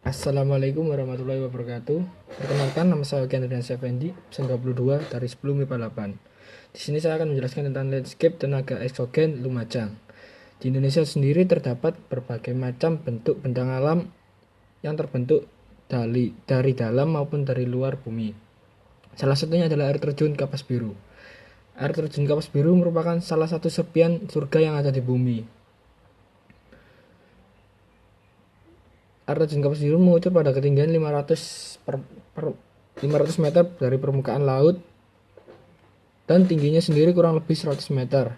Assalamualaikum warahmatullahi wabarakatuh. Perkenalkan, nama saya Kendrian Effendi, absen 22 dari 10 MIPA 8. Di sini saya akan menjelaskan tentang landscape tenaga eksogen Lumajang. Di Indonesia sendiri terdapat berbagai macam bentuk bentang alam yang terbentuk dari dalam maupun dari luar bumi. Salah satunya adalah air terjun Kapas Biru. Air terjun Kapas Biru merupakan salah satu serpian surga yang ada di bumi. Air terjun Kapas Biru mengucur pada ketinggian 500 meter dari permukaan laut dan tingginya sendiri kurang lebih 100 meter.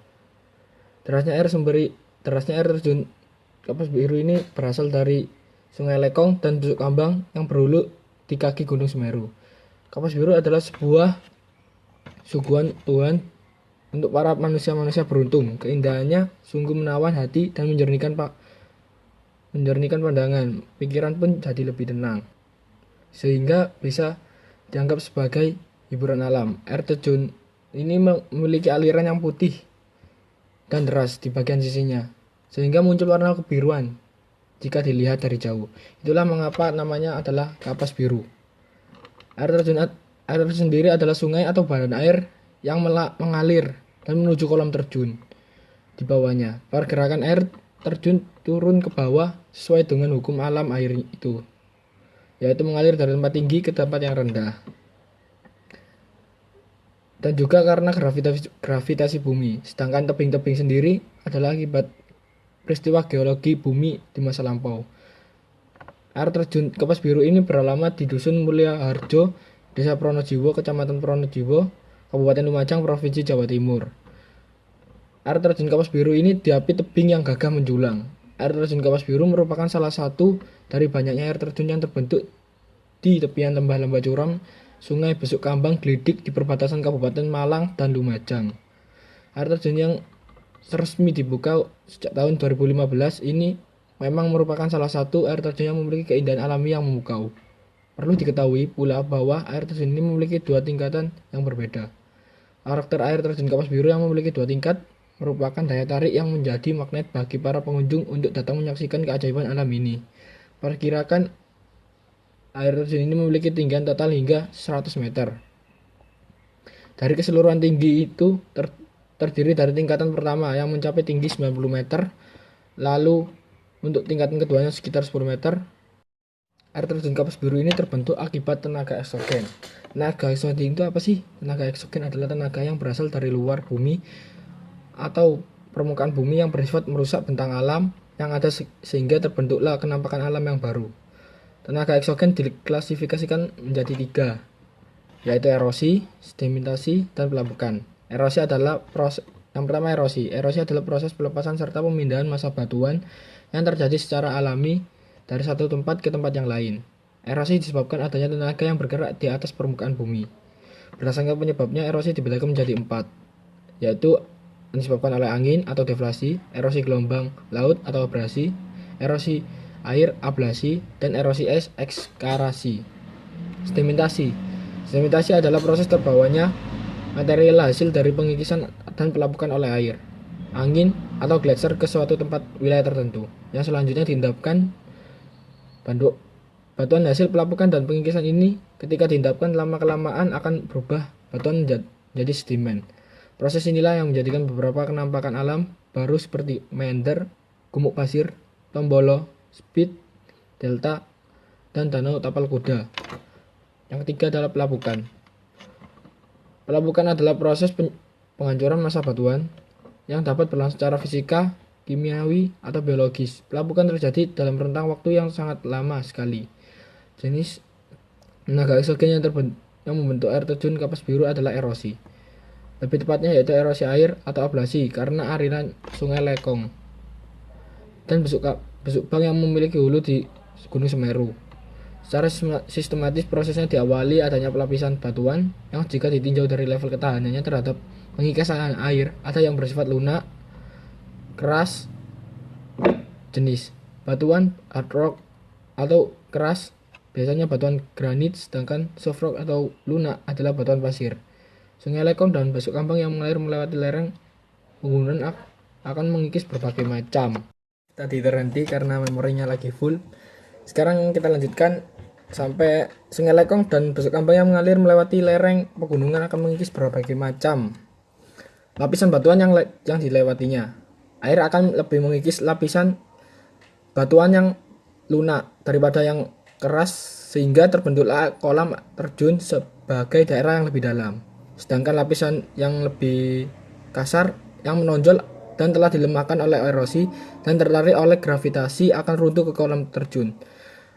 Derasnya air terjun Kapas Biru ini berasal dari Sungai Lekong dan Besuk Kambang yang berhulu di kaki Gunung Semeru. Kapas Biru adalah sebuah suguhan Tuhan untuk para manusia-manusia beruntung. Keindahannya sungguh menawan hati dan menjernihkan pandangan. Pikiran pun jadi lebih tenang, sehingga bisa dianggap sebagai hiburan alam. Air terjun ini memiliki aliran yang putih dan deras di bagian sisinya, sehingga muncul warna kebiruan jika dilihat dari jauh. Itulah mengapa namanya adalah Kapas Biru. Air terjun sendiri adalah sungai atau badan air yang mengalir dan menuju kolam terjun di bawahnya. Pergerakan air terjun turun ke bawah sesuai dengan hukum alam air itu, yaitu mengalir dari tempat tinggi ke tempat yang rendah. Dan juga karena gravitasi bumi. Sedangkan tebing-tebing sendiri adalah akibat peristiwa geologi bumi di masa lampau. Air terjun Kapas Biru ini beralamat di Dusun Mulia Harjo, Desa Pronojiwo, Kecamatan Pronojiwo, Kabupaten Lumajang, Provinsi Jawa Timur. Air terjun Kapas Biru ini diapit tebing yang gagah menjulang. Air terjun Kapas Biru merupakan salah satu dari banyaknya air terjun yang terbentuk di tepian lembah-lembah curam Sungai Besuk Kambang Glidik di perbatasan Kabupaten Malang dan Lumajang. Air terjun yang resmi dibuka sejak tahun 2015 ini memang merupakan salah satu air terjun yang memiliki keindahan alami yang memukau. Perlu diketahui pula bahwa air terjun ini memiliki dua tingkatan yang berbeda. Karakter air terjun Kapas Biru yang memiliki dua tingkat merupakan daya tarik yang menjadi magnet bagi para pengunjung untuk datang menyaksikan keajaiban alam ini. Perkirakan air terjun ini memiliki ketinggian total hingga 100 meter. Dari keseluruhan tinggi itu terdiri dari tingkatan pertama yang mencapai tinggi 90 meter, lalu untuk tingkatan keduanya sekitar 10 meter. Air terjun Kapas Biru ini terbentuk akibat tenaga eksogen. Tenaga eksogen itu apa sih? Tenaga eksogen adalah tenaga yang berasal dari luar bumi atau permukaan bumi yang bersifat merusak bentang alam yang ada sehingga terbentuklah kenampakan alam yang baru. Tenaga eksogen diklasifikasikan menjadi tiga, yaitu erosi, sedimentasi, dan pelapukan. Erosi adalah proses yang pertama erosi. Erosi adalah proses pelepasan serta pemindahan massa batuan yang terjadi secara alami dari satu tempat ke tempat yang lain. Erosi disebabkan adanya tenaga yang bergerak di atas permukaan bumi. Berdasarkan penyebabnya, erosi dibagi menjadi 4, yaitu disebabkan oleh angin atau deflasi, erosi gelombang laut atau abrasi, erosi air ablasi, dan erosi es ekskarasi. Sedimentasi. Sedimentasi adalah proses terbawanya material hasil dari pengikisan dan pelapukan oleh air, angin, atau gletser ke suatu tempat wilayah tertentu, yang selanjutnya diendapkan. Batuan hasil pelapukan dan pengikisan ini ketika diendapkan lama-kelamaan akan berubah batuan menjadi sedimen. Proses inilah yang menjadikan beberapa kenampakan alam baru seperti meander, gumuk pasir, tombolo, speed, delta, dan danau tapal kuda. Yang ketiga adalah pelapukan. Pelapukan adalah proses penghancuran massa batuan yang dapat berlangsung secara fisika, kimiawi, atau biologis. Pelapukan terjadi dalam rentang waktu yang sangat lama sekali. Jenis tenaga eksogen yang membentuk air terjun Kapas Biru adalah erosi. Lebih tepatnya yaitu erosi air atau ablasi karena aliran Sungai Lekong dan besuk bang yang memiliki hulu di Gunung Semeru. Secara sistematis prosesnya diawali adanya pelapisan batuan yang jika ditinjau dari level ketahanannya terhadap pengikasan air ada yang bersifat lunak, keras, jenis batuan hard rock atau keras biasanya batuan granit, sedangkan soft rock atau lunak adalah batuan pasir. Sungai Lekong dan Besuk Kambang yang mengalir melewati lereng pegunungan akan mengikis berbagai macam. Tadi terhenti karena memorinya lagi full. Sekarang kita lanjutkan sampai Sungai Lekong dan Besuk Kambang yang mengalir melewati lereng pegunungan akan mengikis berbagai macam lapisan batuan yang dilewatinya. Air akan lebih mengikis lapisan batuan yang lunak daripada yang keras sehingga terbentuklah kolam terjun sebagai daerah yang lebih dalam. Sedangkan lapisan yang lebih kasar yang menonjol dan telah dilemahkan oleh erosi dan tertarik oleh gravitasi akan runtuh ke kolam terjun.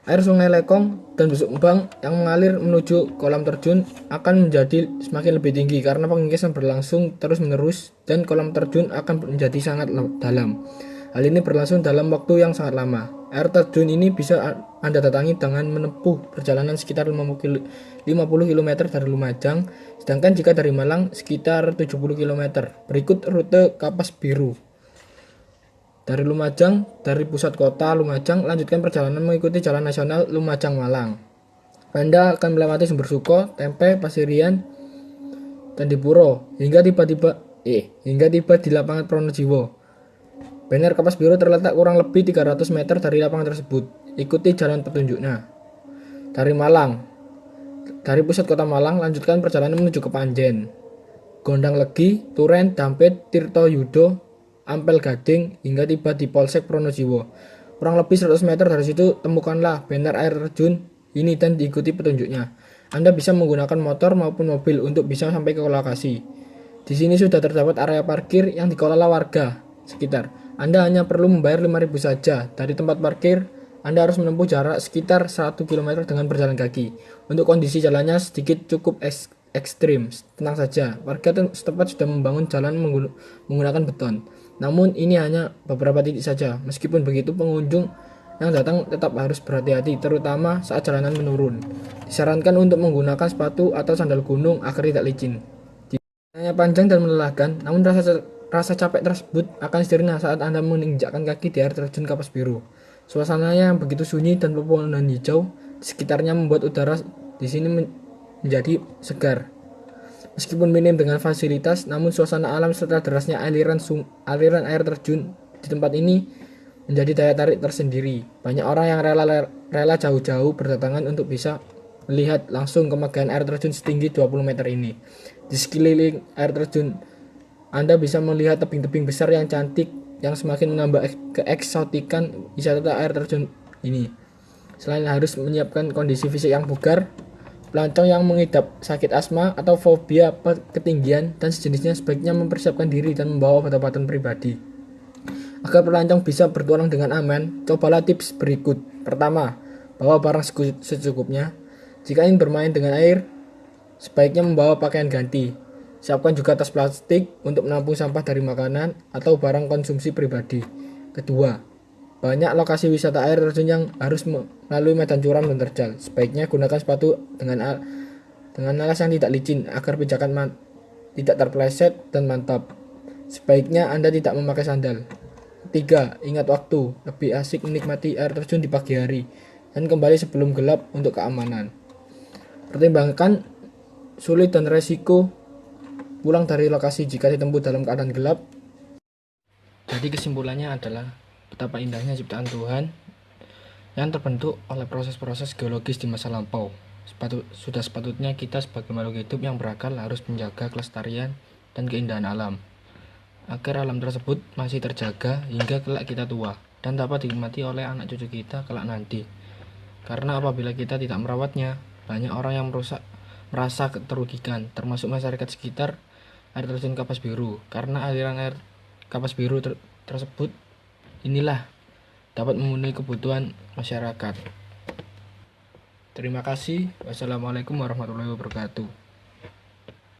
Air Sungai Lekong dan Besuk Kembang yang mengalir menuju kolam terjun akan menjadi semakin lebih tinggi karena pengikisan berlangsung terus-menerus dan kolam terjun akan menjadi sangat dalam. Hal ini berlangsung dalam waktu yang sangat lama. Air terjun ini bisa Anda datangi dengan menempuh perjalanan sekitar 50 km dari Lumajang, sedangkan jika dari Malang sekitar 70 km. Berikut rute Kapas Biru. Dari Lumajang, dari pusat kota Lumajang, lanjutkan perjalanan mengikuti Jalan Nasional Lumajang-Malang. Anda akan melewati Sumber Suko, Tempe, Pasirian, dan Dipuro hingga tiba di lapangan Pronojiwo. Banner Kapas Biru terletak kurang lebih 300 meter dari lapangan tersebut. Ikuti jalan petunjuknya. Dari Malang, dari pusat kota Malang, lanjutkan perjalanan menuju ke Panjen, Gondang Legi, Turen, Dampit, Tirto Yudo, Ampel Gading hingga tiba di Polsek Pronojiwo. Kurang lebih 100 meter dari situ temukanlah banner air terjun ini dan diikuti petunjuknya. Anda bisa menggunakan motor maupun mobil untuk bisa sampai ke lokasi. Di sini sudah terdapat area parkir yang dikelola warga sekitar. Anda hanya perlu membayar 5.000 saja. Dari tempat parkir, Anda harus menempuh jarak sekitar 1 km dengan berjalan kaki. Untuk kondisi jalannya sedikit cukup ekstrim, tenang saja. Warga setempat sudah membangun jalan menggunakan beton. Namun ini hanya beberapa titik saja. Meskipun begitu, pengunjung yang datang tetap harus berhati-hati, terutama saat jalanan menurun. Disarankan untuk menggunakan sepatu atau sandal gunung agar tidak licin. Jalannya panjang dan melelahkan, namun rasa capek tersebut akan sirna saat Anda menginjakkan kaki di air terjun Kapas Biru. Suasananya yang begitu sunyi dan pepohonan hijau di sekitarnya membuat udara di sini menjadi segar. Meskipun minim dengan fasilitas, namun suasana alam serta derasnya aliran air terjun di tempat ini menjadi daya tarik tersendiri. Banyak orang yang rela jauh-jauh berdatangan untuk bisa melihat langsung kemegahan air terjun setinggi 20 meter ini. Di sekeliling air terjun, Anda bisa melihat tebing-tebing besar yang cantik yang semakin menambah keeksotikan wisata air terjun ini. Selain harus menyiapkan kondisi fisik yang bugar, pelancong yang mengidap sakit asma atau fobia ketinggian dan sejenisnya sebaiknya mempersiapkan diri dan membawa obat-obatan pribadi. Agar pelancong bisa bertualang dengan aman, cobalah tips berikut. Pertama, bawa barang secukupnya. Jika ingin bermain dengan air, sebaiknya membawa pakaian ganti. Siapkan juga tas plastik untuk menampung sampah dari makanan atau barang konsumsi pribadi. Kedua, banyak lokasi wisata air terjun yang harus melalui medan curam dan terjal. Sebaiknya gunakan sepatu dengan alas yang tidak licin agar pijakan tidak terpeleset dan mantap. Sebaiknya Anda tidak memakai sandal. 3. Ingat waktu. Lebih asik menikmati air terjun di pagi hari dan kembali sebelum gelap untuk keamanan. Pertimbangkan sulit dan resiko pulang dari lokasi jika ditempuh dalam keadaan gelap. Jadi kesimpulannya adalah betapa indahnya ciptaan Tuhan yang terbentuk oleh proses-proses geologis di masa lampau. Sudah sepatutnya kita sebagai makhluk hidup yang berakal harus menjaga kelestarian dan keindahan alam, agar alam tersebut masih terjaga hingga kelak kita tua dan dapat dinikmati oleh anak cucu kita kelak nanti. Karena apabila kita tidak merawatnya, banyak orang yang merasa terugikan, termasuk masyarakat sekitar air terjun Kapas Biru. Karena aliran air Kapas Biru tersebut inilah dapat memenuhi kebutuhan masyarakat. Terima kasih. Wassalamualaikum warahmatullahi wabarakatuh.